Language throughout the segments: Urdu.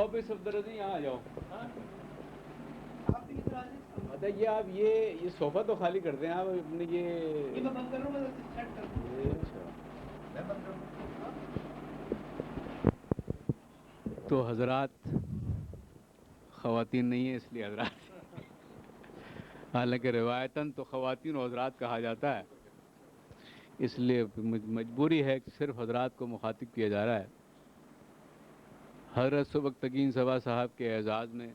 بھائی صفدر رضی یہاں آ جاؤ. یہ آپ یہ صوفہ تو خالی کر دیں آپ اپنے یہ میں بند کر رہا ہوں. تو حضرات خواتین نہیں ہیں اس لیے حضرات حالانکہ روایتاً تو خواتین و حضرات کہا جاتا ہے, اس لیے مجبوری ہے کہ صرف حضرات کو مخاطب کیا جا رہا ہے. حضرت سبکتگین سبا صاحب کے اعزاز میں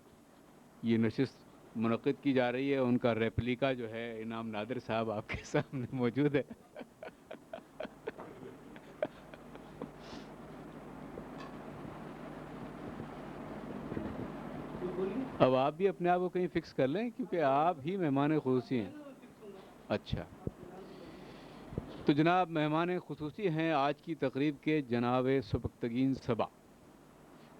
یہ نشست منعقد کی جا رہی ہے. ان کا ریپلیکا جو ہے انعام نادر صاحب آپ کے سامنے موجود ہے. اب آپ بھی اپنے آپ کو کہیں فکس کر لیں کیونکہ آپ ہی مہمان خصوصی ہیں. اچھا تو جناب مہمان خصوصی ہیں آج کی تقریب کے جناب سبکتگین سبا.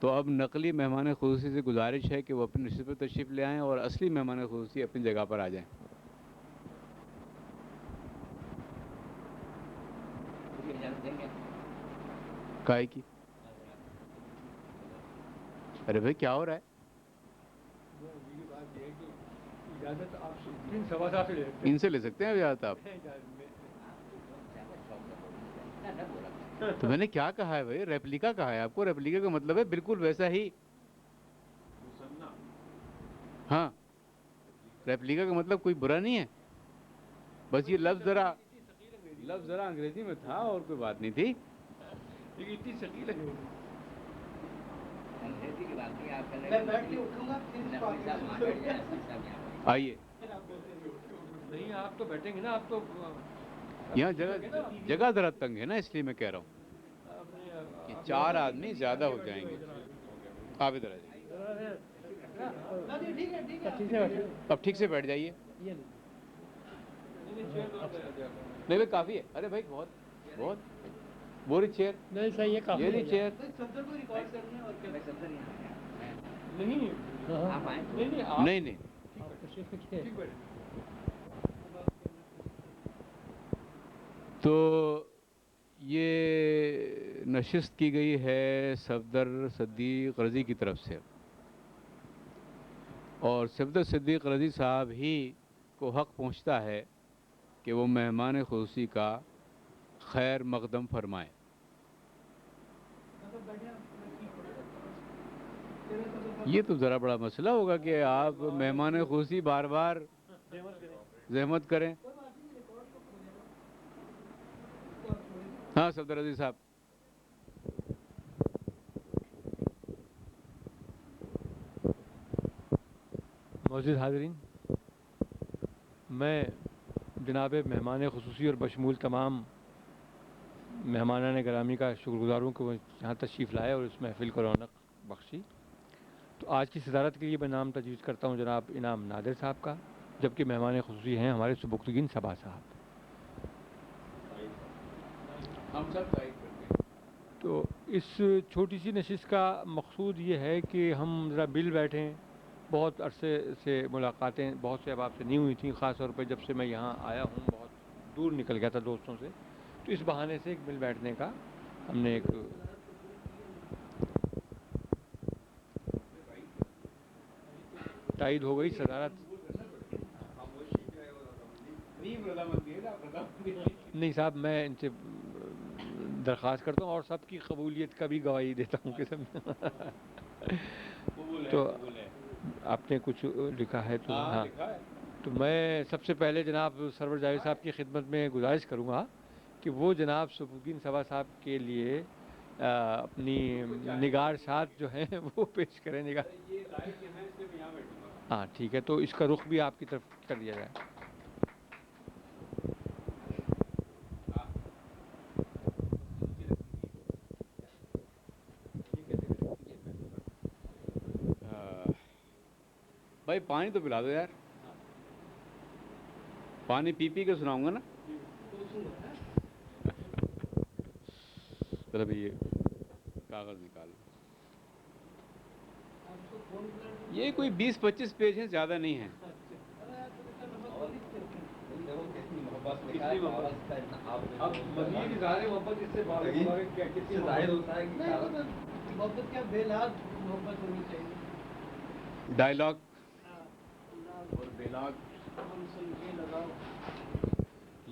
تو اب نقلی مہمان خصوصی سے گزارش ہے کہ وہ اپنی نشست پر تشریف لے آئیں اور اصلی مہمان خصوصی اپنی جگہ پر آ جائیں. کائے کی ارے بھائی کیا ہو رہا ہے؟ ان سے لے سکتے ہیں اجازت آپ؟ تو میں نے کیا کہا ہے بھائی؟ ریپلیکا کہا ہے آپ کو. ریپلیکا کا مطلب ہے بالکل ویسا ہی. ہاں ریپلیکا کا مطلب کوئی برا نہیں ہے, بس یہ لفظ ذرا انگریزی میں تھا اور کوئی بات نہیں تھی. آئیے نہیں آپ تو بیٹھیں گے نا, آپ تو یہاں جگہ ذرا تنگ ہے نا, اس لیے میں کہہ رہا ہوں کہ 4 آدمی زیادہ ہو جائیں گے. آپ ادھر آ جائیے, اب ٹھیک سے بیٹھ جائیے. نہیں بھائی کافی ہے. ارے بھائی بہت بہت بوری چیئر نہیں صحیح ہے, یہ نہیں چیئر نہیں نہیں تو یہ نشست کی گئی ہے صفدر صدیق رضی کی طرف سے, اور صفدر صدیق رضی صاحب ہی کو حق پہنچتا ہے کہ وہ مہمان خصوصی کا خیر مقدم فرمائیں. یہ تو ذرا بڑا مسئلہ ہوگا کہ آپ مہمان خصوصی بار بار زحمت کریں. ہاں صفدر رضی صاحب. موجود حاضرین, میں جناب مہمان خصوصی اور بشمول تمام مہمانان گرامی کا شکر گزار ہوں کہ وہ یہاں تشریف لائے اور اس محفل کو رونق بخشی. تو آج کی صدارت کے لیے میں نام تجویز کرتا ہوں جناب انعام نادر صاحب کا, جبکہ مہمان خصوصی ہیں ہمارے سبکتگین سبا صاحب. ہم سب تائید کرتے ہیں. تو اس چھوٹی سی نشست کا مقصود یہ ہے کہ ہم ذرا مل بیٹھیں. بہت عرصے سے ملاقاتیں بہت سے احباب سے نہیں ہوئی تھیں, خاص طور پہ جب سے میں یہاں آیا ہوں بہت دور نکل گیا تھا دوستوں سے. تو اس بہانے سے ایک مل بیٹھنے کا ہم نے ایک تائید ہو گئی. صدارت نہیں صاحب, میں ان سے درخواست کرتا ہوں اور سب کی قبولیت کا بھی گواہی دیتا ہوں کہ تو آپ نے کچھ لکھا ہے تو ہاں, تو میں سب سے پہلے جناب سرور جاوید صاحب کی خدمت میں گزارش کروں گا کہ وہ جناب سبکتگین سبا صاحب کے لیے اپنی نگارشات جو ہیں وہ پیش کریں. ہاں ٹھیک ہے, تو اس کا رخ بھی آپ کی طرف کر دیا جائے. بھائی پانی تو پلا دو یار, پانی پی پی کے سناؤں گا نا. چلو بھائی یہ کاغذ نکال, یہ کوئی 20-25 پیج ہیں, زیادہ نہیں ہیں. اب مزید اظہار محبت اس سے ظاہر ہوتا ہے کہ محبت کیا بے لاد ڈائلاگ اور بے لاگ،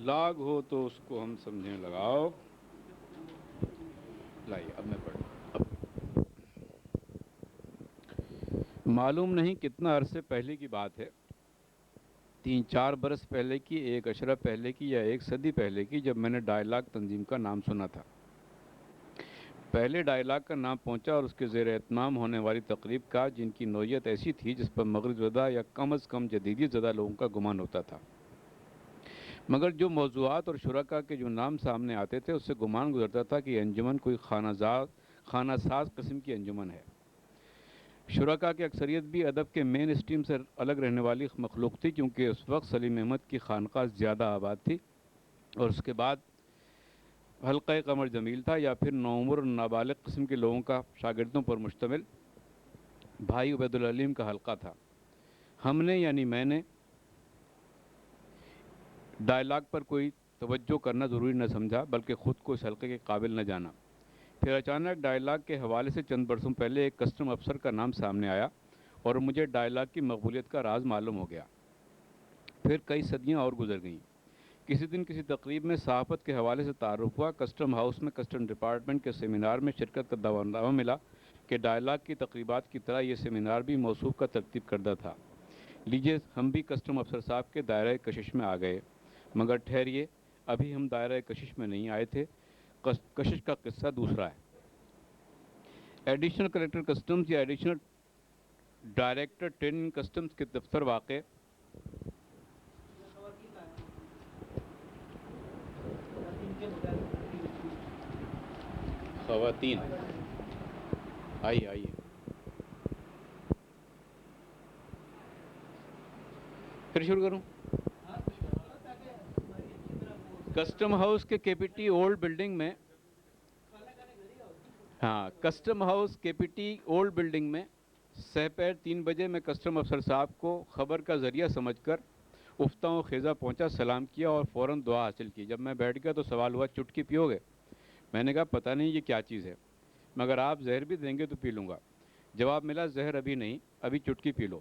لاگ ہو تو اس کو ہم سمجھیں لگاؤ. لائیے اب میں پڑھوں. معلوم نہیں کتنا عرصے پہلے کی بات ہے، 3-4 برس پہلے کی، 1 اشرہ پہلے کی، یا 1 صدی پہلے کی، جب میں نے ڈائلاگ تنظیم کا نام سنا تھا. پہلے ڈائلاگ کا نام پہنچا اور اس کے زیر اہتمام ہونے والی تقریب کا، جن کی نوعیت ایسی تھی جس پر مغرب زدہ یا کم از کم جدیدیت زدہ لوگوں کا گمان ہوتا تھا. مگر جو موضوعات اور شرکاء کے جو نام سامنے آتے تھے، اس سے گمان گزرتا تھا کہ یہ انجمن کوئی خانہ ساز قسم کی انجمن ہے. شرکاء کی اکثریت بھی ادب کے مین اسٹریم سے الگ رہنے والی مخلوق تھی، کیونکہ اس وقت سلیم احمد کی خانقاہ زیادہ آباد تھی، اور اس کے بعد حلقہ قمر جمیل تھا، یا پھر نوعمر اور نابالغ قسم کے لوگوں کا شاگردوں پر مشتمل بھائی عبید العلیم کا حلقہ تھا. ہم نے یعنی میں نے ڈائلاگ پر کوئی توجہ کرنا ضروری نہ سمجھا، بلکہ خود کو اس حلقے کے قابل نہ جانا. پھر اچانک ڈائلاگ کے حوالے سے چند برسوں پہلے ایک کسٹم افسر کا نام سامنے آیا اور مجھے ڈائلاگ کی مقبولیت کا راز معلوم ہو گیا. پھر کئی صدیاں اور گزر گئیں. کسی دن کسی تقریب میں صحافت کے حوالے سے تعارف ہوا. کسٹم ہاؤس میں کسٹم ڈپارٹمنٹ کے سیمینار میں شرکت کا دعویٰ ملا کہ ڈائلاگ کی تقریبات کی طرح یہ سیمینار بھی موصوف کا ترتیب کردہ تھا. لیجیے ہم بھی کسٹم افسر صاحب کے دائرۂ کشش میں آ گئے. مگر ٹھہریے، ابھی ہم دائرۂ کشش میں نہیں آئے تھے. کشش کا قصہ دوسرا ہے. ایڈیشنل کلیکٹر کسٹمز یا ایڈیشنل ڈائریکٹر ٹریننگ کسٹمز کے دفتر واقع خواتین آئیے پھر شروع کروں. کسٹم ہاؤس کے کے پی ٹی اولڈ بلڈنگ میں کسٹم ہاؤس کے پی ٹی اولڈ بلڈنگ میں سہپہر 3 بجے میں کسٹم افسر صاحب کو خبر کا ذریعہ سمجھ کر افتاں و خیزہ پہنچا، سلام کیا اور فوراً دعا حاصل کی. جب میں بیٹھ گیا تو سوال ہوا، چٹکی پیو گے؟ میں نے کہا پتہ نہیں یہ کیا چیز ہے، مگر آپ زہر بھی دیں گے تو پی لوں گا. جواب ملا، زہر ابھی نہیں، ابھی چٹکی پی لو.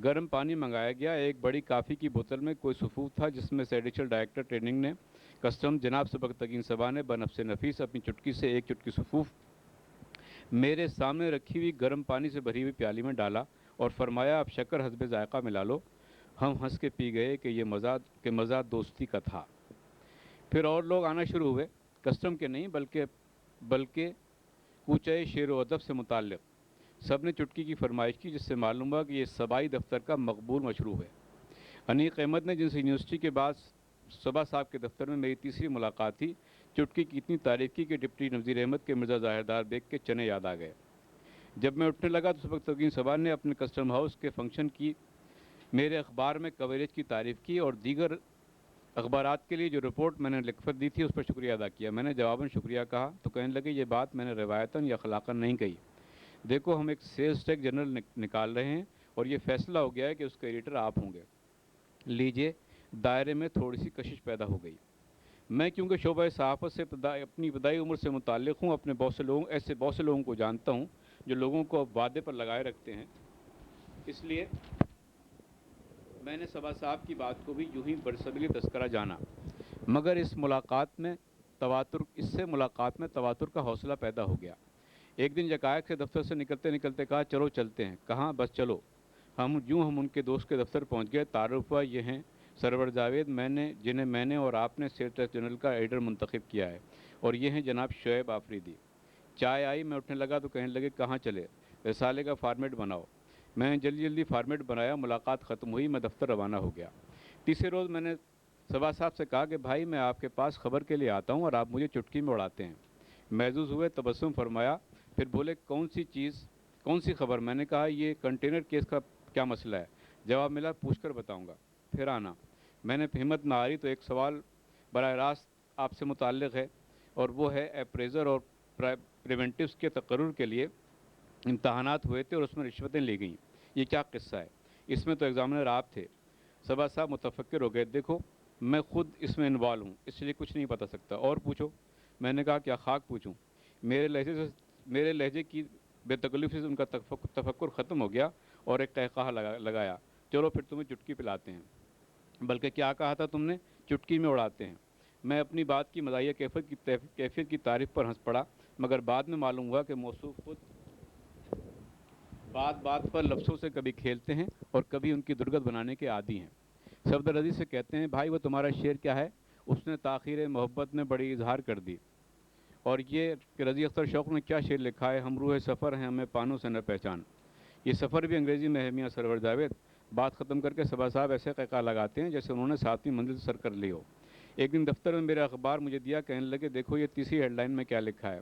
گرم پانی منگایا گیا. ایک بڑی کافی کی بوتل میں کوئی صفوف تھا جس میں سے ایڈیشنل ڈائریکٹر ٹریننگ نے کسٹم جناب سبکتگین صبا نے بنفس نفیس اپنی چٹکی سے ایک چٹکی صفوف میرے سامنے رکھی ہوئی گرم پانی سے بھری ہوئی پیالی میں ڈالا اور فرمایا، اب شکر حسب ذائقہ ملا لو. ہم ہنس کے پی گئے کہ یہ مزہ دوستی کا تھا. پھر اور لوگ آنا شروع ہوئے، کسٹم کے نہیں بلکہ کوچہ شعر و ادب سے متعلق. سب نے چٹکی کی فرمائش کی، جس سے معلوم ہوا کہ یہ صبائی دفتر کا مقبول مشروب ہے. انیق احمد نے، جن سے یونیورسٹی کے بعد صبا صاحب کے دفتر میں میری تیسری ملاقات تھی، چٹکی کی اتنی تعریف کی کہ ڈپٹی نذیر احمد کے مرزا ظاہردار بیگ کے چنے یاد آ گئے. جب میں اٹھنے لگا تو سبکتگین صبا نے اپنے کسٹم ہاؤس کے فنکشن کی میرے اخبار میں کوریج کی تعریف کی اور دیگر اخبارات کے لیے جو رپورٹ میں نے لکھت دی تھی اس پر شکریہ ادا کیا. میں نے جواباً شکریہ کہا تو کہنے لگے، یہ بات میں نے روایتاً یا اخلاقاً نہیں کہی. دیکھو ہم ایک سیلز ٹیک جنرل نکال رہے ہیں اور یہ فیصلہ ہو گیا ہے کہ اس کا ایڈیٹر آپ ہوں گے. لیجئے، دائرے میں تھوڑی سی کشش پیدا ہو گئی. میں کیونکہ شعبہ صحافت سے اپنی ابتدائی عمر سے متعلق ہوں، اپنے ایسے بہت سے لوگوں کو جانتا ہوں جو لوگوں کو وعدے پر لگائے رکھتے ہیں، اس لیے میں نے صبا صاحب کی بات کو بھی یوں ہی برصغیری تذکرہ جانا. مگر اس سے ملاقات میں تواتر کا حوصلہ پیدا ہو گیا. ایک دن یکایک سے دفتر سے نکلتے نکلتے کہا، چلو چلتے ہیں. کہاں؟ بس چلو. ہم ان کے دوست کے دفتر پہنچ گئے. تعارف ہوا، یہ ہیں سرور جاوید، جنہیں میں نے اور آپ نے سیلز ٹیکس جنرل کا ایڈیٹر منتخب کیا ہے، اور یہ ہیں جناب شعیب آفریدی. چائے آئی. میں اٹھنے لگا تو کہنے لگے، کہاں چلے؟ رسالے کا فارمیٹ بناؤ. میں نے جلدی فارمیٹ بنایا. ملاقات ختم ہوئی. میں دفتر روانہ ہو گیا. تیسرے روز میں نے صبا صاحب سے کہا کہ بھائی میں آپ کے پاس خبر کے لیے آتا ہوں اور آپ مجھے چٹکی میں اڑاتے ہیں. محظوظ ہوئے، تبسم فرمایا. پھر بولے، کون سی خبر؟ میں نے کہا، یہ کنٹینر کیس کا کیا مسئلہ ہے؟ جواب ملا، پوچھ کر بتاؤں گا، پھر آنا. میں نے ہمت نہ ہاری تو ایک سوال براہ راست آپ سے متعلق ہے، اور وہ ہے اپریزر اور پریونٹیوز کے تقرر کے لیے امتحانات ہوئے تھے اور اس میں رشوتیں لی گئیں. یہ کیا قصہ ہے؟ اس میں تو ایگزامنر آپ تھے. صبا صاحب متفکر ہو گئے. دیکھو میں خود اس میں انوالو ہوں، اس لیے کچھ نہیں بتا سکتا. اور پوچھو. میں نے کہا، کیا خاک پوچھوں؟ میرے لہجے بے تکلف سے ان کا تفکر ختم ہو گیا اور ایک قہقہہ لگایا، چلو پھر تمہیں چٹکی پلاتے ہیں۔ بلکہ کیا کہا تھا تم نے؟ چٹکی میں اڑاتے ہیں۔ میں اپنی بات کی مزاحیہ کیفیت کی تعریف پر ہنس پڑا، مگر بعد میں معلوم ہوا کہ موصوف خود بات بات پر لفظوں سے کبھی کھیلتے ہیں اور کبھی ان کی درگت بنانے کے عادی ہیں۔ صفدر عزیز سے کہتے ہیں، بھائی وہ تمہارا شعر کیا ہے؟ اس نے تاخیر محبت میں بڑی اظہار کر دی، اور یہ کہ رضی اختر شوق نے کیا شعر لکھا ہے، ہم روح سفر ہیں ہمیں پانوں سے نہ پہچان۔ یہ سفر بھی انگریزی میں ہے میاں سرور جاوید۔ بات ختم کر کے صبا صاحب ایسے قہقہ لگاتے ہیں جیسے انہوں نے 7ویں منزل سر کر لی ہو۔ ایک دن دفتر میں میرا اخبار مجھے دیا، کہنے لگے دیکھو یہ تیسری ہیڈ لائن میں کیا لکھا ہے۔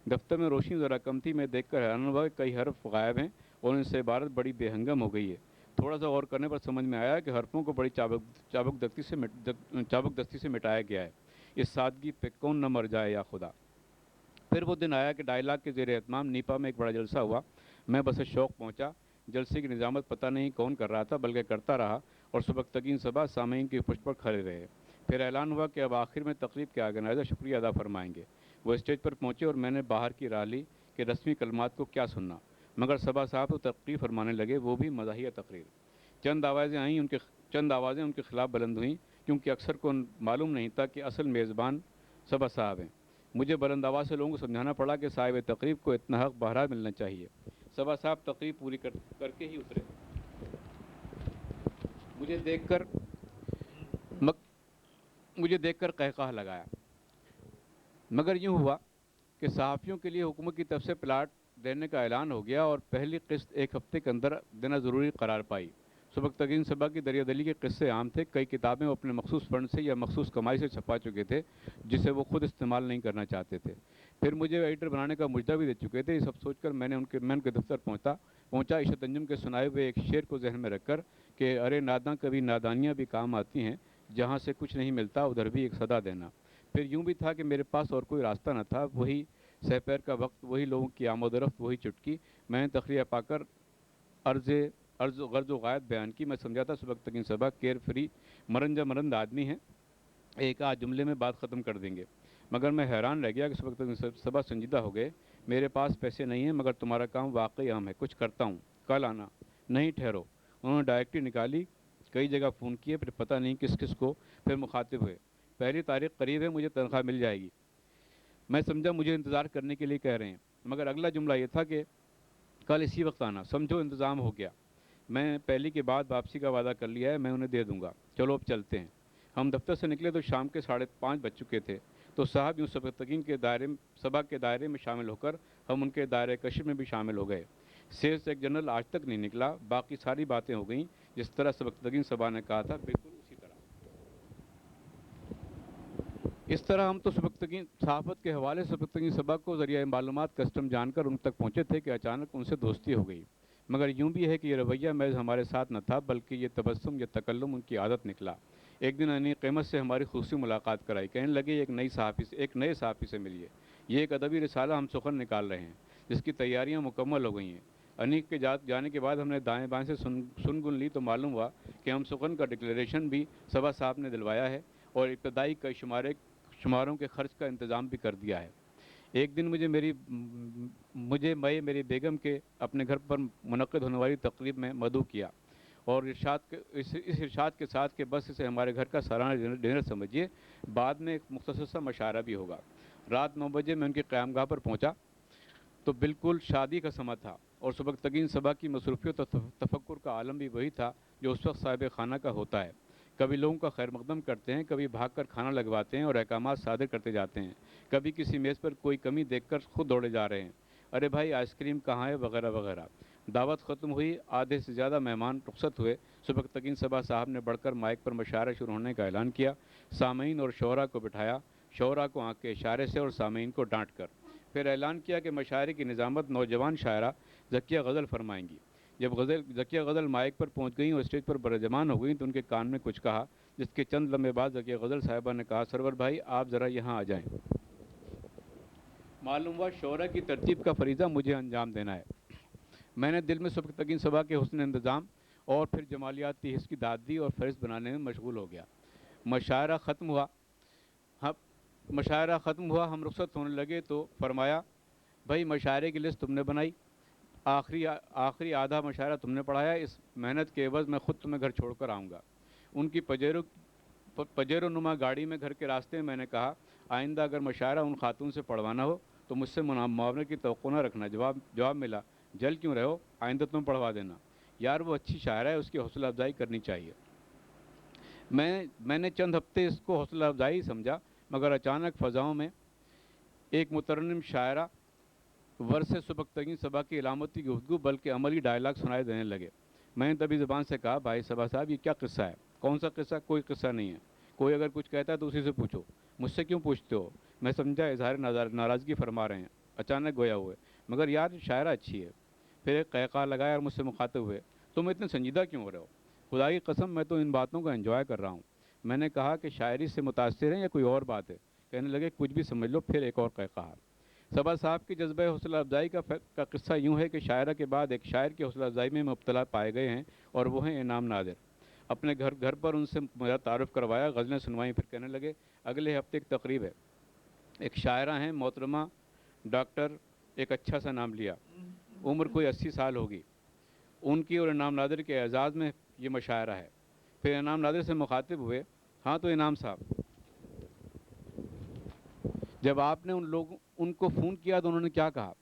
دفتر میں روشنی ذرا کم تھی، میں دیکھ کر حیران ہوا کہ کئی حرف غائب ہیں اور ان سے عبارت بڑی بے ہنگم ہو گئی ہے۔ تھوڑا سا غور کرنے پر سمجھ میں آیا کہ حرفوں کو بڑی چابک دستی سے مٹایا گیا ہے۔ اس سادگی پہ کون نہ مر جائے یا خدا۔ پھر وہ دن آیا کہ ڈائلاگ کے زیر اہتمام نیپا میں ایک بڑا جلسہ ہوا۔ میں بس شوق پہنچا۔ جلسے کی نظامت پتہ نہیں کون کر رہا تھا، بلکہ کرتا رہا، اور سبکتگین صبا سامعین کی پشت پر کھڑے رہے۔ پھر اعلان ہوا کہ اب آخر میں تقریب کے آرگنائزر شکریہ ادا فرمائیں گے۔ وہ اسٹیج پر پہنچے اور میں نے باہر کی راہ لی کہ رسمی کلمات کو کیا سننا، مگر صبا صاحب تو تقریر فرمانے لگے، وہ بھی مزاحیہ تقریر۔ چند آوازیں ان کے خلاف بلند ہوئیں، کیونکہ اکثر کو معلوم نہیں تھا کہ اصل میزبان صبا صاحب ہیں۔ مجھے بلند آواز سے لوگوں کو سمجھانا پڑا کہ صاحب تقریب کو اتنا حق بہرحال ملنا چاہیے۔ صبا صاحب تقریب پوری کر کے ہی اترے۔ مجھے دیکھ کر قہقہہ لگایا، مگر یوں ہوا کہ صحافیوں کے لیے حکومت کی طرف سے پلاٹ دینے کا اعلان ہو گیا اور پہلی قسط ایک ہفتے کے اندر دینا ضروری قرار پائی۔ سبکتگین صبا کی دریا دلی کے قصے عام تھے۔ کئی کتابیں وہ اپنے مخصوص فنڈ سے یا مخصوص کمائی سے چھپا چکے تھے، جسے وہ خود استعمال نہیں کرنا چاہتے تھے۔ پھر مجھے ایڈیٹر بنانے کا مجدہ بھی دے چکے تھے۔ یہ سب سوچ کر میں ان کے دفتر پہنچا عشرت انجم کے سنائے ہوئے ایک شعر کو ذہن میں رکھ کر کہ ارے ناداں کبھی نادانیاں بھی کام آتی ہیں، جہاں سے کچھ نہیں ملتا ادھر بھی ایک صدا دینا۔ پھر یوں بھی تھا کہ میرے پاس اور کوئی راستہ نہ تھا، وہی سہ پیر کا وقت، وہی لوگوں کی آمد و رفت، وہی چٹکی۔ میں نے تخلیہ پا کر غرض و غایت بیان کی۔ میں سمجھا تھا سبکتگین صبا کیئر فری مرند آدمی ہیں، ایک آدھ جملے میں بات ختم کر دیں گے، مگر میں حیران رہ گیا کہ سبکتگین صبا سنجیدہ ہو گئے۔ میرے پاس پیسے نہیں ہیں، مگر تمہارا کام واقعی اہم ہے، کچھ کرتا ہوں، کل آنا۔ نہیں ٹھہرو۔ انہوں نے ڈائریکٹری نکالی، کئی جگہ فون کیے، پھر پتہ نہیں کس کو، پھر مخاطب ہوئے۔ پہلی تاریخ قریب ہے، مجھے تنخواہ مل جائے گی۔ میں سمجھا مجھے انتظار کرنے کے لیے کہہ رہے ہیں، مگر اگلا جملہ یہ تھا کہ کل اسی وقت آنا۔ سمجھو انتظام ہو گیا۔ میں پہلی کے بعد واپسی کا وعدہ کر لیا ہے، میں انہیں دے دوں گا۔ چلو اب چلتے ہیں۔ ہم دفتر سے نکلے تو شام کے 5:30 بج چکے تھے۔ تو صاحب یوں سبکتگین کے صبا کے دائرے میں شامل ہو کر ہم ان کے دائرۂ کشف میں بھی شامل ہو گئے۔ سیلز ایک جنرل آج تک نہیں نکلا، باقی ساری باتیں ہو گئیں جس طرح سبکتگین صبا نے کہا تھا، بالکل اسی طرح۔ اس طرح ہم تو صحافت کے حوالے سبکتگین صبا کو ذریعہ معلومات کسٹم جان کر ان تک پہنچے تھے کہ اچانک ان سے دوستی ہو گئی۔ مگر یوں بھی ہے کہ یہ رویہ محض ہمارے ساتھ نہ تھا، بلکہ یہ تبسم، یہ تکلم ان کی عادت نکلا۔ ایک دن انہیں قیمت سے ہماری خصوصی ملاقات کرائی، کہنے لگے ایک نئے صحافی سے ملیے، یہ ایک ادبی رسالہ ہم سخن نکال رہے ہیں، جس کی تیاریاں مکمل ہو گئی ہیں۔ انیک کے جانے کے بعد ہم نے دائیں بائیں سے سن گن لی تو معلوم ہوا کہ ہم سخن کا ڈکلیریشن بھی صبا صاحب نے دلوایا ہے اور ابتدائی کئی شماروں کے خرچ کا انتظام بھی کر دیا ہے۔ ایک دن میری بیگم کے اپنے گھر پر منعقد ہونے والی تقریب میں مدعو کیا، اور اس ارشاد کے ساتھ کہ بس اسے ہمارے گھر کا سالانہ ڈنر سمجھیے، بعد میں ایک مختصر سا مشاعرہ بھی ہوگا۔ رات 9 بجے میں ان کی قیام گاہ پر پہنچا تو بالکل شادی کا سماں تھا، اور سبکتگین صبا کی مصروفیت اور تفکر کا عالم بھی وہی تھا جو اس وقت صاحب خانہ کا ہوتا ہے۔ کبھی لوگوں کا خیر مقدم کرتے ہیں، کبھی بھاگ کر کھانا لگواتے ہیں اور احکامات صادر کرتے جاتے ہیں، کبھی کسی میز پر کوئی کمی دیکھ کر خود دوڑے جا رہے ہیں، ارے بھائی آئس کریم کہاں ہے، وغیرہ وغیرہ۔ دعوت ختم ہوئی، آدھے سے زیادہ مہمان رخصت ہوئے۔ سبکتگین صبا صاحب نے بڑھ کر مائک پر مشاعرہ شروع ہونے کا اعلان کیا۔ سامعین اور شعراء کو بٹھایا، شعراء کو آنکھ کے اشارے سے اور سامعین کو ڈانٹ کر۔ پھر اعلان کیا کہ مشاعرے کی نظامت نوجوان شاعرہ ذکیہ غزل فرمائیں گی۔ جب ذکیہ غزل مائک پر پہنچ گئیں اور اسٹیج پر برجمان ہو گئیں تو ان کے کان میں کچھ کہا، جس کے چند لمحے بعد ذکیہ غزل صاحبہ نے کہا، سرور بھائی آپ ذرا یہاں آ جائیں۔ معلوم ہوا شعراء کی ترتیب کا فریضہ مجھے انجام دینا ہے۔ میں نے دل میں سبکتگین صبا کے حسن انتظام اور پھر جمالیاتی حس کی داد دی اور فہرست بنانے میں مشغول ہو گیا۔ مشاعرہ ختم ہوا، ہم رخصت ہونے لگے تو فرمایا، بھائی مشاعرے کی لسٹ تم نے بنائی؟ آخری آدھا مشاعرہ تم نے پڑھایا، اس محنت کے عوض میں خود تمہیں گھر چھوڑ کر آؤں گا۔ ان کی پجیرو نما گاڑی میں گھر کے راستے میں میں نے کہا، آئندہ اگر مشاعرہ ان خاتون سے پڑھوانا ہو تو مجھ سے معاونے کی توقع نہ رکھنا۔ جواب ملا، جل کیوں رہے ہو، آئندہ تم پڑھوا دینا۔ یار وہ اچھی شاعرہ ہے، اس کی حوصلہ افزائی کرنی چاہیے۔ میں نے چند ہفتے اس کو حوصلہ افزائی سمجھا، مگر اچانک فضاؤں میں ایک مترنم شاعرہ ورث سبکتگین صبا کی علامتی گفتگو بلکہ عملی ڈائلاگ سنائے دینے لگے۔ میں نے تبھی زبان سے کہا، بھائی صبا صاحب، یہ کیا قصہ ہے؟ کون سا قصہ؟ کوئی قصہ نہیں ہے، کوئی اگر کچھ کہتا ہے تو اسی سے پوچھو، مجھ سے کیوں پوچھتے ہو؟ میں سمجھا اظہار ناراضگی فرما رہے ہیں، اچانک گویا ہوئے، مگر یار شاعرہ اچھی ہے۔ پھر ایک قہقہ لگایا اور مجھ سے مخاطب ہوئے، تم اتنے سنجیدہ کیوں ہو رہے ہو؟ خدا کی قسم میں تو ان باتوں کو انجوائے کر رہا ہوں۔ میں نے کہا کہ شاعری سے متاثر ہیں یا کوئی اور بات ہے؟ کہنے لگے کچھ بھی سمجھ لو۔ پھر ایک اور قہقہ۔ صبا صاحب کی جذبہ حوصلہ افزائی کا قصہ یوں ہے کہ شاعرہ کے بعد ایک شاعر کی حوصلہ افزائی میں مبتلا پائے گئے ہیں، اور وہ ہیں انعام نادر۔ اپنے گھر پر ان سے میرا تعارف کروایا، غزلیں سنوائیں، پھر کہنے لگے اگلے ہفتے ایک تقریب ہے، ایک شاعرہ ہیں محترمہ ڈاکٹر، ایک اچھا سا نام لیا، عمر کوئی 80 سال ہوگی، ان کی اور انعام نادر کے اعزاز میں یہ مشاعرہ ہے۔ پھر انعام نادر سے مخاطب ہوئے، ہاں تو انعام صاحب، جب آپ نے ان کو فون کیا تو انہوں نے کیا کہا؟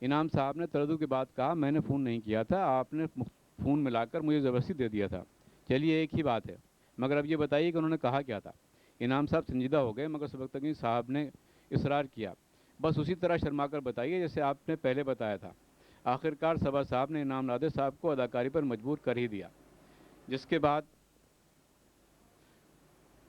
انعام صاحب نے تردد کے بعد کہا، میں نے فون نہیں کیا تھا، آپ نے فون ملا کر مجھے زبردستی دے دیا تھا۔ چلیے ایک ہی بات ہے، مگر اب یہ بتائیے کہ انہوں نے کہا کیا تھا؟ انعام صاحب سنجیدہ ہو گئے، مگر سبکتگین صاحب نے اصرار کیا، بس اسی طرح شرما کر بتائیے جیسے آپ نے پہلے بتایا تھا۔ آخرکار صبا صاحب نے انعام نادر صاحب کو اداکاری پر مجبور کر ہی دیا، جس کے بعد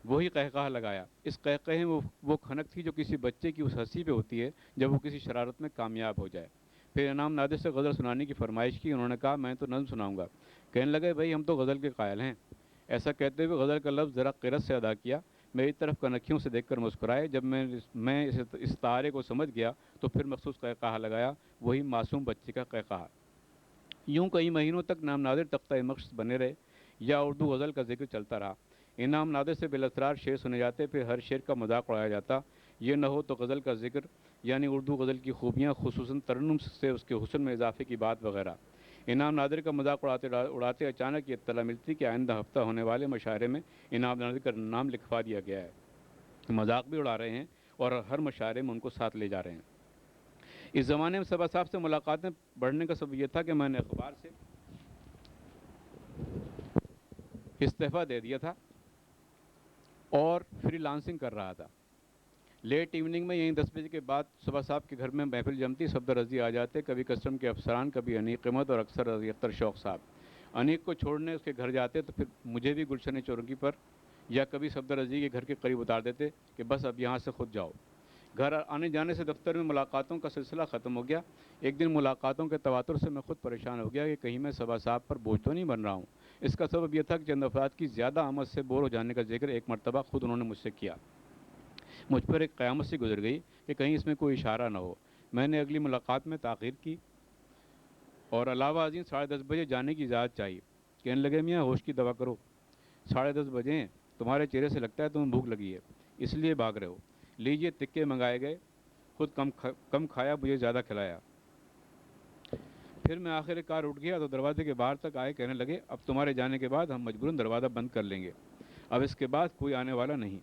وہی قہقہ لگایا۔ اس قہقہ میں وہ کھنک تھی جو کسی بچے کی اس ہنسی پہ ہوتی ہے جب وہ کسی شرارت میں کامیاب ہو جائے۔ پھر انعام نادر سے غزل سنانے کی فرمائش کی، انہوں نے کہا میں تو نظم سناؤں گا۔ کہنے لگے بھائی ہم تو غزل کے قائل ہیں۔ ایسا کہتے ہوئے غزل کا لفظ ذرا قرت سے ادا کیا، میری طرف کنکھیوں سے دیکھ کر مسکرائے۔ جب میں اس تارے کو سمجھ گیا تو پھر مخصوص قہقہ لگایا، وہی معصوم بچے کا قہقہ۔ یوں کئی مہینوں تک انعام نادر تختہ مشق بنے رہے، یا اردو غزل کا ذکر چلتا رہا۔ انعام نادر سے بالاسرار شعر سنے جاتے، پھر ہر شعر کا مذاق اڑایا جاتا، یہ نہ ہو تو غزل کا ذکر، یعنی اردو غزل کی خوبیاں، خصوصاً ترنم سے اس کے حسن میں اضافے کی بات وغیرہ۔ انعام نادر کا مذاق اڑاتے اچانک یہ اطلاع ملتی کہ آئندہ ہفتہ ہونے والے مشاعرے میں انعام نادر کا نام لکھوا دیا گیا ہے۔ مذاق بھی اڑا رہے ہیں اور ہر مشاعرے میں ان کو ساتھ لے جا رہے ہیں۔ اس زمانے میں صبا صاحب سے ملاقاتیں بڑھنے کا سبب یہ تھا کہ میں نے اخبار سے استعفیٰ دے دیا تھا اور فری لانسنگ کر رہا تھا۔ لیٹ ایوننگ میں یہیں 10 بجے کے بعد صبا صاحب کے گھر میں محفل جمتی، صفدر رضی آ جاتے، کبھی کسٹم کے افسران، کبھی انیق قیمت اور اکثر رضی اختر شوق صاحب۔ انیق کو چھوڑنے اس کے گھر جاتے تو پھر مجھے بھی گلشن چورنگی پر یا کبھی صفدر رضی کے گھر کے قریب اتار دیتے کہ بس اب یہاں سے خود جاؤ۔ گھر آنے جانے سے دفتر میں ملاقاتوں کا سلسلہ ختم ہو گیا۔ ایک دن ملاقاتوں کے تواتر سے میں خود پریشان ہو گیا کہ کہیں میں صبا صاحب پر بوجھ تو نہیں بن رہا ہوں۔ اس کا سبب یہ تھا کہ چند افراد کی زیادہ آمد سے بور ہو جانے کا ذکر ایک مرتبہ خود انہوں نے مجھ سے کیا۔ مجھ پر ایک قیامت سی گزر گئی کہ کہیں اس میں کوئی اشارہ نہ ہو۔ میں نے اگلی ملاقات میں تاخیر کی اور علاوہ ازیں 10:30 بجے جانے کی اجازت چاہیے۔ کہنے لگے میاں ہوش کی دوا کرو، 10:30 بجے ہیں، تمہارے چہرے سے لگتا ہے تمہیں بھوک لگی ہے، اس لیے بھاگ رہے ہو۔ لیجیے تکے منگائے گئے، خود کم کھایا، مجھے زیادہ کھلایا۔ پھر میں آخر کار اٹھ گیا تو دروازے کے باہر تک آئے، کہنے لگے اب تمہارے جانے کے بعد ہم مجبوراً دروازہ بند کر لیں گے، اب اس کے بعد کوئی آنے والا نہیں۔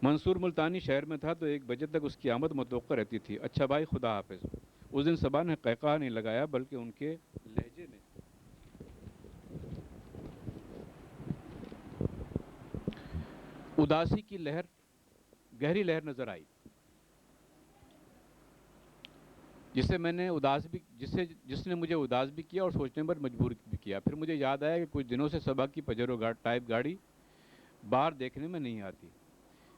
منصور ملتانی شہر میں تھا تو 1 بجے تک اس کی آمد متوقع رہتی تھی۔ اچھا بھائی خدا حافظ۔ اس دن صبا نے قہقہ نہیں لگایا بلکہ ان کے لہجے میں اداسی کی لہر، گہری لہر نظر آئی، جس نے مجھے اداس بھی کیا اور سوچنے پر مجبور بھی کیا۔ پھر مجھے یاد آیا کہ کچھ دنوں سے صبا کی پجیرو ٹائپ گاڑی باہر دیکھنے میں نہیں آتی۔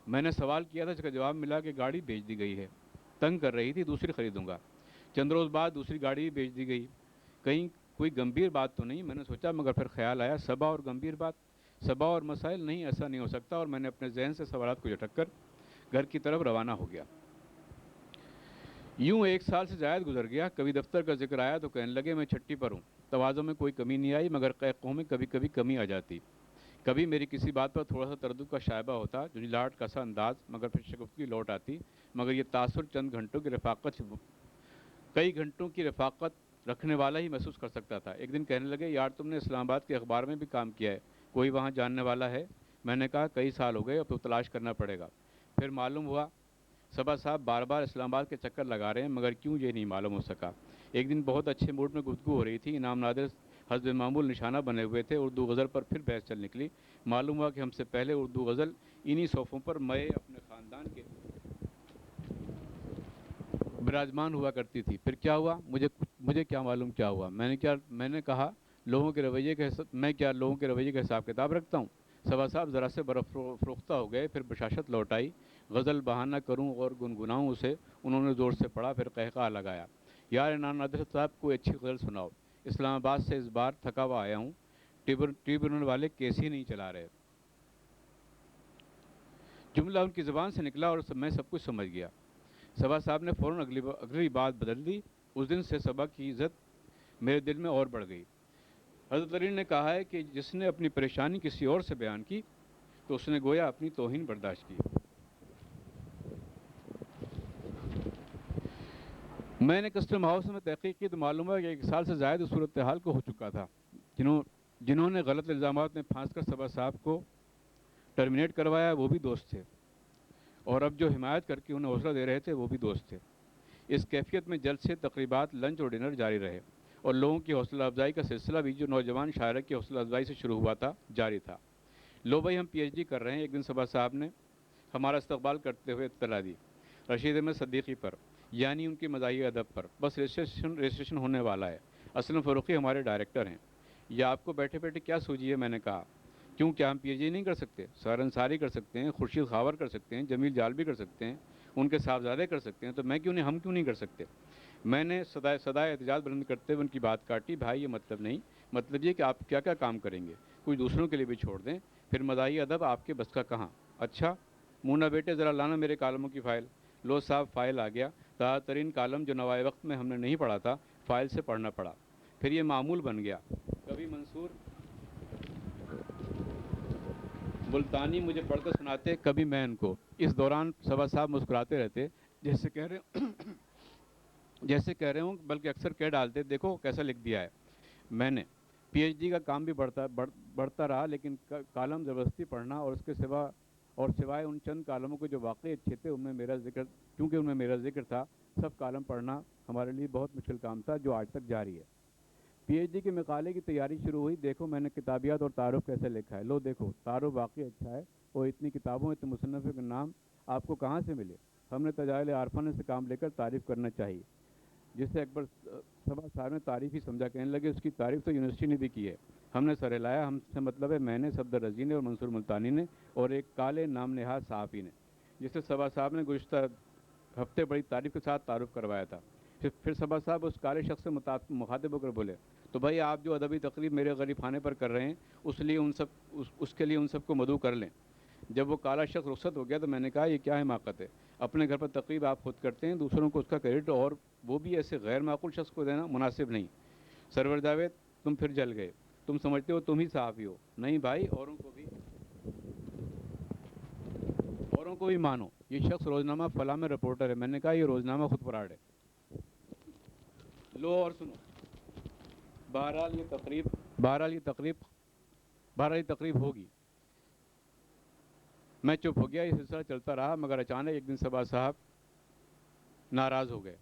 میں نے سوال کیا تھا، جس کا جواب ملا کہ گاڑی بیچ دی گئی ہے، تنگ کر رہی تھی، دوسری خریدوں گا۔ چند روز بعد دوسری گاڑی بھی بیچ دی گئی۔ کہیں کوئی گمبھیر بات تو نہیں، میں نے سوچا، مگر پھر خیال آیا صبا اور گمبھیر بات، صبا اور مسائل، نہیں ایسا نہیں ہو سکتا، اور میں نے اپنے ذہن سے سوالات کو جھٹک کر گھر کی طرف روانہ ہو گیا۔ یوں 1 سال سے زائد گزر گیا۔ کبھی دفتر کا ذکر آیا تو کہنے لگے میں چھٹی پر ہوں۔ تواضع میں کوئی کمی نہیں آئی، مگر قہقہوں میں کبھی کبھی کمی آ جاتی۔ کبھی میری کسی بات پر تھوڑا سا تردد کا شائبہ ہوتا، جھنجھلاہٹ کا سا انداز، مگر پھر شگفتگی لوٹ آتی۔ مگر یہ تاثر کئی گھنٹوں کی رفاقت رکھنے والا ہی محسوس کر سکتا تھا۔ ایک دن کہنے لگے، یار تم نے اسلام آباد کے اخبار میں بھی کام کیا ہے، کوئی وہاں جاننے والا ہے؟ میں نے کہا کئی سال ہو گئے، اب تو تلاش کرنا پڑے گا۔ پھر معلوم ہوا صبا صاحب بار بار اسلام آباد کے چکر لگا رہے ہیں، مگر کیوں یہ نہیں معلوم ہو سکا۔ ایک دن بہت اچھے موڈ میں گفتگو ہو رہی تھی، انعام نادر حسب معمول نشانہ بنے ہوئے تھے، اردو غزل پر پھر بحث چل نکلی۔ معلوم ہوا کہ ہم سے پہلے اردو غزل انہی صوفوں پر میں اپنے خاندان کے براجمان ہوا کرتی تھی۔ پھر کیا ہوا؟ مجھے کیا معلوم کیا ہوا؟ میں نے کہا لوگوں کے رویے کے میں کیا لوگوں کے رویے کا حساب کتاب رکھتا ہوں؟ صبا صاحب ذرا سے برف فروختہ ہو گئے، پھر بشاشت لوٹ آئی۔ غزل بہانہ کروں اور گنگناؤں اسے؟ انہوں نے زور سے پڑھا، پھر قہقہا لگایا۔ یار انعام نادر صاحب کوئی اچھی غزل سناؤ، اسلام آباد سے اس بار تھکا ہوا آیا ہوں، ٹریبیونل والے کیس ہی نہیں چلا رہے۔ جملہ ان کی زبان سے نکلا اور میں سب کچھ سمجھ گیا۔ صبا صاحب نے فوراً اگلی بات بدل دی۔ اس دن سے صبا کی عزت میرے دل میں اور بڑھ گئی۔ حضرت علی نے کہا ہے کہ جس نے اپنی پریشانی کسی اور سے بیان کی تو اس نے گویا اپنی توہین برداشت کی۔ میں نے کسٹم ہاؤس میں تحقیق کی تو معلوم ہوا کہ 1 سال سے زائد اس صورتحال کو ہو چکا تھا۔ جنہوں نے غلط الزامات میں پھانس کر صبا صاحب کو ٹرمینیٹ کروایا وہ بھی دوست تھے، اور اب جو حمایت کر کے انہیں حوصلہ دے رہے تھے وہ بھی دوست تھے۔ اس کیفیت میں جلد سے تقریبات، لنچ اور ڈنر جاری رہے، اور لوگوں کی حوصلہ افزائی کا سلسلہ بھی جو نوجوان شاعرہ کی حوصلہ افزائی سے شروع ہوا تھا جاری تھا۔ لو بھائی ہم پی ایچ ڈی کر رہے ہیں، ایک دن صبا صاحب نے ہمارا استقبال کرتے ہوئے اطلاع دی۔ رشید احمد صدیقی پر، یعنی ان کی مزاحیہ ادب پر، بس رجسٹریشن ہونے والا ہے۔ اسلم فروخی ہمارے ڈائریکٹر ہیں۔ یہ آپ کو بیٹھے بیٹھے کیا سوجی ہے؟ میں نے کہا کیوں، کیا ہم پی ایچ ڈی نہیں کر سکتے؟ سہر انصاری کر سکتے ہیں، خورشید خاور کر سکتے ہیں، جمیل جالبی کر سکتے ہیں، ان کے صاحبزادے کر سکتے ہیں، تو ہم کیوں نہیں کر سکتے؟ میں نے صدائے احتجاج بلند کرتے ہوئے ان کی بات کاٹی۔ بھائی یہ مطلب نہیں، مطلب یہ کہ آپ کیا کیا کام کریں گے، کچھ دوسروں کے لیے بھی چھوڑ دیں، پھر مزاحیہ ادب آپ کے بس کا کہاں؟ اچھا مونا بیٹے ذرا لانا میرے کالموں کی فائل۔ لو صاحب فائل آ گیا۔ تازہ ترین کالم جو نوائے وقت میں ہم نے نہیں پڑھا تھا، فائل سے پڑھنا پڑا۔ پھر یہ معمول بن گیا، کبھی منصور ملتانی مجھے پڑھ کر سناتے، کبھی میں ان کو۔ اس دوران صبا صاحب مسکراتے رہتے، جیسے کہہ رہے ہوں، بلکہ اکثر کہہ ڈالتے دیکھو کیسا لکھ دیا ہے میں نے۔ پی ایچ ڈی کا کام بھی بڑھتا رہا، لیکن کالم زبردستی پڑھنا اور اس کے سوائے ان چند کالموں کے جو واقعی اچھے تھے کیونکہ ان میں میرا ذکر تھا، سب کالم پڑھنا ہمارے لیے بہت مشکل کام تھا، جو آج تک جاری ہے۔ پی ایچ ڈی کے مقالے کی تیاری شروع ہوئی۔ دیکھو میں نے کتابیات اور تعارف کیسے لکھا ہے، لو دیکھو تعارف واقعی اچھا ہے، اور اتنی کتابوں، اتنے مصنفوں کے نام آپ کو کہاں سے ملے؟ ہم نے تجائل عارفانہ سے کام لے کر تعریف کرنا چاہیے، جسے اکبر صبا صاحب نے تعریف ہی سمجھا۔ کہنے لگے اس کی تعریف تو یونیورسٹی نے بھی کی ہے۔ ہم نے سر ہلایا۔ ہم سے مطلب ہے میں نے، صفدر رضی نے اور منصور ملتانی نے، اور ایک کالے نام نہاد صحافی نے، جسے صبا صاحب نے گزشتہ ہفتے بڑی تعریف کے ساتھ تعارف کروایا تھا۔ پھر صبا صاحب اس کالے شخص سے مخاطب ہو کر بولے، تو بھائی آپ جو ادبی تقریب میرے غریب خانے پر کر رہے ہیں، اس کے لیے ان سب کو مدعو کر لیں۔ جب وہ کالا شخص رخصت ہو گیا تو میں نے کہا یہ کیا حماقت ہے؟ اپنے گھر پر تقریب آپ خود کرتے ہیں، دوسروں کو اس کا کریڈٹ، اور وہ بھی ایسے غیر معقول شخص کو دینا مناسب نہیں۔ سرور جاوید تم پھر جل گئے، تم سمجھتے ہو تم ہی صحافی ہو؟ نہیں بھائی، اوروں کو بھی مانو۔ یہ شخص روزنامہ فلاں میں رپورٹر ہے۔ میں نے کہا یہ روزنامہ خود فراڈ ہے۔ لو اور سنو، بہرحال یہ تقریب ہوگی۔ میں چپ ہو گیا۔ یہ سلسلہ چلتا رہا، مگر اچانک ایک دن صبا صاحب ناراض ہو گئے۔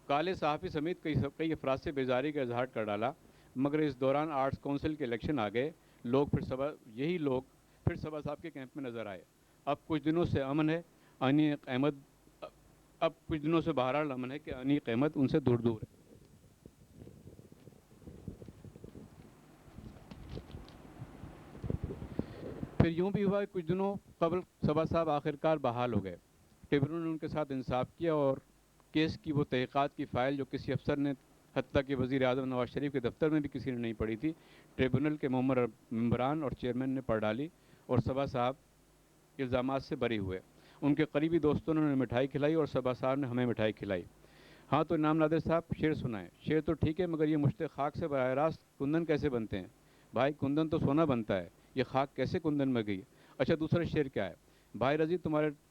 کالے صحافی سمیت کئی افراد سے بیزاری کا اظہار کر ڈالا، مگر اس دوران آرٹس کونسل کے الیکشن آ گئے۔ یہی لوگ پھر صبا صاحب کے کیمپ میں نظر آئے۔ اب کچھ دنوں سے بہرحال امن ہے کہ انیق احمد ان سے دور ہے۔ پھر یوں بھی ہوا کہ کچھ دنوں قبل صبا صاحب آخرکار بحال ہو گئے۔ ٹریبیونل نے ان کے ساتھ انصاف کیا، اور کیس کی وہ تحقیقات کی فائل جو کسی افسر نے، حتیٰ کہ وزیر اعظم نواز شریف کے دفتر میں بھی کسی نے نہیں پڑھی تھی، ٹریبیونل کے ممبران اور چیئرمین نے پڑھ ڈالی، اور صبا صاحب الزامات سے بری ہوئے۔ ان کے قریبی دوستوں نے انہیں مٹھائی کھلائی، اور صبا صاحب نے ہمیں مٹھائی کھلائی۔ ہاں تو انعام نادر صاحب شعر سنائیں۔ شعر تو ٹھیک ہے، مگر یہ مشت خاک سے براہ راست کندن کیسے بنتے ہیں؟ بھائی کندن تو سونا بنتا ہے، یہ خاک کیسے کندن میں گئی؟ اچھا دوسرا شعر کیا ہے؟ بھائی رضی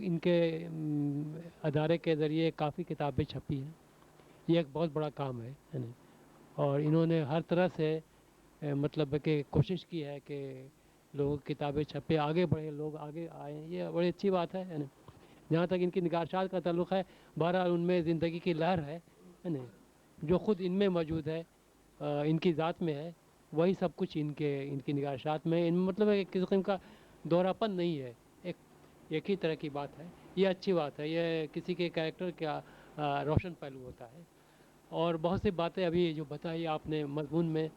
ان کے ادارے کے ذریعے کافی کتابیں چھپی ہیں. یہ ایک بہت بڑا کام ہے نا. اور انہوں نے ہر طرح سے مطلب کہ کوشش کی ہے کہ لوگوں کی کتابیں چھپے, آگے بڑھے, لوگ آگے آئیں. یہ بڑی اچھی بات ہے نا. جہاں تک ان کی نگارشات کا تعلق ہے, بہرحال ان میں زندگی کی لہر ہے نا, جو خود ان میں موجود ہے, ان کی ذات میں ہے. وہی سب کچھ ان کی نگارشات میں, ان مطلب ہے کہ کسی قسم کا دوہراپن نہیں ہے, ایک ہی طرح کی بات ہے. یہ اچھی بات ہے, یہ کسی کے کریکٹر کا روشن پہلو ہوتا ہے. اور بہت سی باتیں ابھی جو بتائی آپ نے مضمون میں,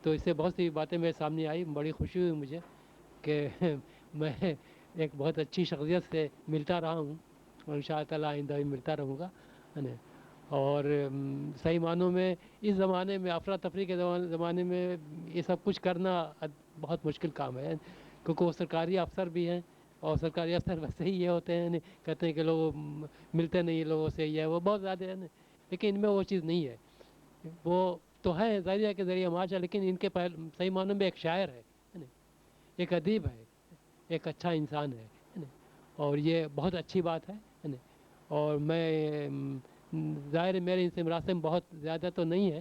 تو اس سے بہت سی باتیں میرے سامنے آئی. بڑی خوشی ہوئی مجھے کہ میں ایک بہت اچھی شخصیت سے ملتا رہا ہوں, اور ان شاء اللہ تعالیٰ آئندہ بھی ملتا رہوں گا ہے نا. اور صحیح معنوں میں اس زمانے میں, افراتفری کے زمانے میں, یہ سب کچھ کرنا بہت مشکل کام ہے, کیونکہ وہ سرکاری افسر بھی ہیں, اور سرکاری افسر ویسے ہی یہ ہوتے ہیں, کہتے ہیں کہ لوگ ملتے نہیں لوگوں سے, یہ وہ بہت زیادہ ہے نا. لیکن ان میں وہ چیز نہیں ہے. وہ تو ہے ذریعہ کے ذریعے معاشرہ, لیکن ان کے صحیح معنوں میں ایک شاعر ہے نا, ایک ادیب ہے, ایک اچھا انسان ہے نا. اور یہ بہت اچھی بات ہے نا. اور میں ظاہر ہے میرے ان سے مراسم بہت زیادہ تو نہیں ہے,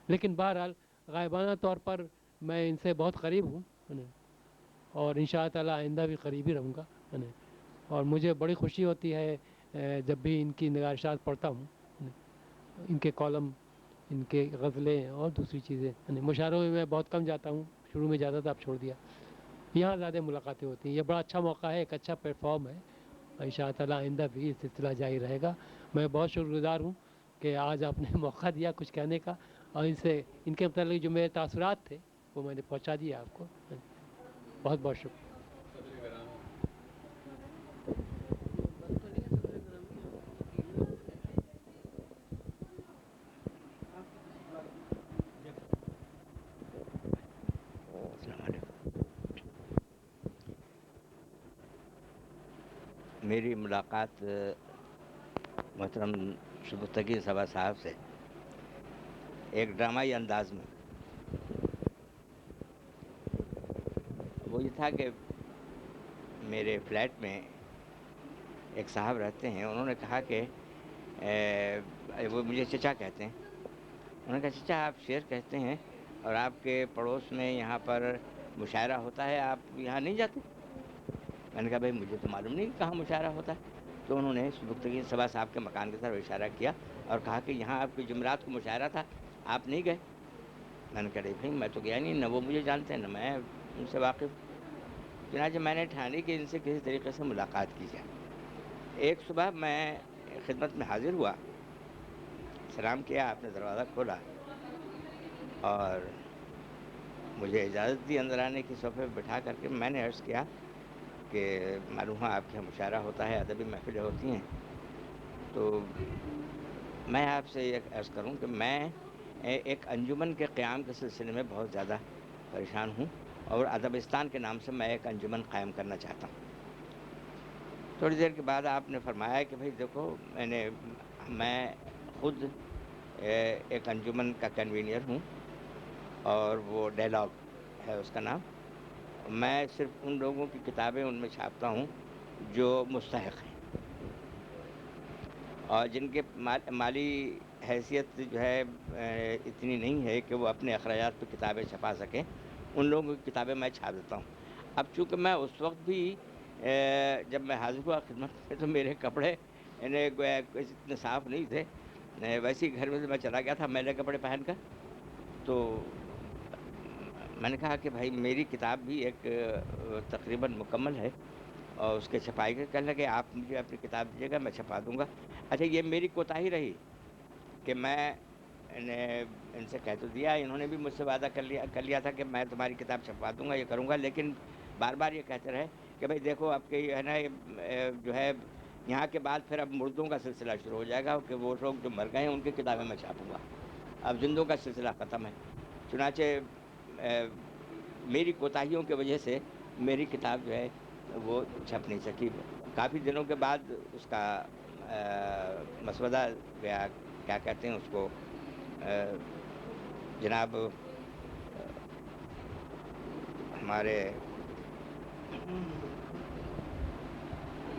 لیکن بہرحال غائبانہ طور پر میں ان سے بہت قریب ہوں ہے نا. اور ان شاء اللہ تعالیٰ آئندہ بھی قریب ہی رہوں گا ہے نا. اور مجھے بڑی خوشی ہوتی ہے جب بھی ان کی نگارشات پڑھتا ہوں, ان کے کالم, ان کے غزلیں اور دوسری چیزیں. مشاعروں میں بہت کم جاتا ہوں, شروع میں جاتا تھا, اب چھوڑ دیا. یہاں زیادہ ملاقاتیں ہوتی ہیں. یہ بڑا اچھا موقع ہے, ایک اچھا پلیٹ فارم ہے. ان شاء اللہ تعالیٰ آئندہ بھی یہ سلسلہ جاری رہے گا. میں بہت شکر گزار ہوں کہ آج آپ نے موقع دیا کچھ کہنے کا, اور ان کے متعلق جو میرے تاثرات تھے وہ میں نے پہنچا دیا آپ کو. بہت بہت شکریہ. السلام علیکم. میری ملاقات محترم سبکتگین صبا صاحب سے ایک ڈرامائی انداز میں, وہ یہ تھا کہ میرے فلیٹ میں ایک صاحب رہتے ہیں. انہوں نے کہا کہ وہ مجھے چچا کہتے ہیں. انہوں نے کہا چچا آپ شعر کہتے ہیں اور آپ کے پڑوس میں یہاں پر مشاعرہ ہوتا ہے, آپ یہاں نہیں جاتے؟ میں نے کہا بھائی مجھے تو معلوم نہیں کہ کہاں مشاعرہ ہوتا ہے. تو انہوں نے سبکتگین صبا صاحب کے مکان کی طرف اشارہ کیا اور کہا کہ یہاں آپ کے جمعرات کو مشاعرہ تھا, آپ نہیں گئے؟ میں نے کہا بھائی میں تو گیا نہیں, نہ وہ مجھے جانتے ہیں نہ میں ان سے واقف. چنانچہ میں نے ٹھانی کہ ان سے کسی طریقے سے ملاقات کی جائے. ایک صبح میں خدمت میں حاضر ہوا, سلام کیا, آپ نے دروازہ کھولا اور مجھے اجازت دی اندر آنے کی. صوفے پہ بٹھا کر کے میں نے عرض کیا کہ معلوم ہے آپ کے یہاں مشاعرہ ہوتا ہے, ادبی محفلیں ہوتی ہیں, تو میں آپ سے یہ عرض کروں کہ میں ایک انجمن کے قیام کے سلسلے میں بہت زیادہ پریشان ہوں, اور ادبستان کے نام سے میں ایک انجمن قائم کرنا چاہتا ہوں. تھوڑی دیر کے بعد آپ نے فرمایا کہ بھائی دیکھو میں خود ایک انجمن کا کنوینئر ہوں, اور وہ ڈائلاگ ہے اس کا نام. میں صرف ان لوگوں کی کتابیں ان میں چھاپتا ہوں جو مستحق ہیں, اور جن کے مالی حیثیت جو ہے اتنی نہیں ہے کہ وہ اپنے اخراجات پہ کتابیں چھپا سکیں, ان لوگوں کی کتابیں میں چھاپ دیتا ہوں. اب چونکہ میں اس وقت بھی جب میں حاضر ہوا خدمت میں تو میرے کپڑے اتنے صاف نہیں تھے, ویسے ہی گھر میں سے میں چلا گیا تھا میلے کپڑے پہن کر. تو میں نے کہا کہ بھائی میری کتاب بھی ایک تقریباً مکمل ہے, اور اس کے چھپائی کے کہنے لگے آپ مجھے اپنی کتاب دیجیے گا, میں چھپا دوں گا. اچھا یہ میری کوتاہی رہی کہ میں ان سے کہہ تو دیا, انہوں نے بھی مجھ سے وعدہ کر لیا تھا کہ میں تمہاری کتاب چھپوا دوں گا, یہ کروں گا, لیکن بار بار یہ کہتے رہے کہ بھائی دیکھو اب کے ہے نا جو ہے یہاں کے بعد پھر اب مردوں کا سلسلہ شروع ہو جائے گا کہ وہ لوگ جو مر گئے ہیں ان کی کتابیں میں چھاپوں گا, اب زندوں کا سلسلہ ختم ہے. چنانچہ میری کوتاہیوں کی وجہ سے میری کتاب جو ہے وہ چھپ نہیں سکی. کافی دنوں کے بعد اس کا مسودہ گیا, کیا کہتے ہیں اس کو, جناب ہمارے